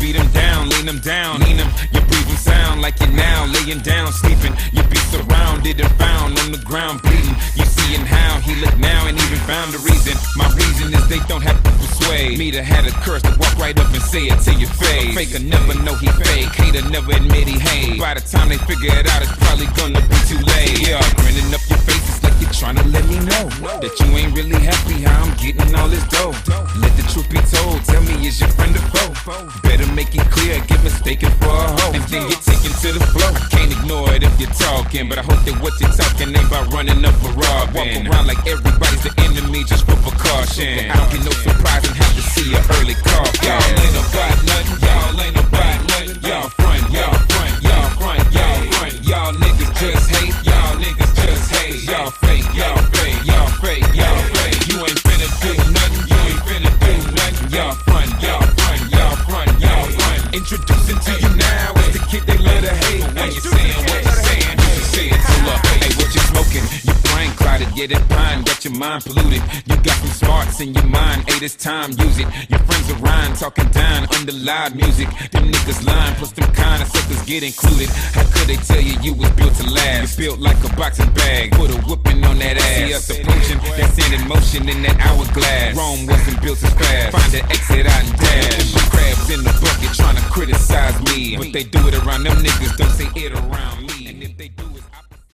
beat them down, lean them down, lean them. You breathe them sound like you're now laying down, sleeping. You be surrounded and found on the ground bleeding. You seeing how he look now and even found a reason. My reason is they don't have to persuade me to have a curse to walk right up and say it to your face. Faker never know he fake, hater never admit he hate. By the time they figure it out, it's probably gonna be too late. Yeah, grinning up your face, it's like you're trying to let me know that you ain't really happy how I'm getting all this dough. Let the truth be told, tell me is your friend a foe? Better make it clear, get mistaken for a hoe, and then get taken to the flow. I can't ignore it if you're talking, but I hope that what you're talking ain't about running up or robbing. Walk around like everybody's the enemy just for precaution. I don't get no surprise and have to see an early call. Y'all ain't about nothing, y'all ain't about nothing. Y'all front, y'all front, y'all front, y'all front. Y'all niggas just hate, y'all niggas just hate. Y'all fake, y'all fake, y'all fake, y'all fake. You ain't finna do nothing, you ain't finna do nothing. Y'all front, y'all front, y'all front, y'all front. Introducing to you now is the kid they love to hate. When you're saying what you're saying, you should say it to love. Hey, what you smoking? Your brain clouded, yeah, that pine got your mind polluted. You got some smarts in your mind, hey, this time, use it. Your friends are rhyme, talking down under loud music. Them niggas lying, plus them kind of suckers get included. How could they tell you you was built to last? You built like a boxing bag, put a whooping on that ass. See us approaching, that's in motion in that hourglass. Rome wasn't built as fast, find an exit out and dash. Them crabs in the bucket trying to criticize me, but they do it around them niggas, don't say it around me. And if they do it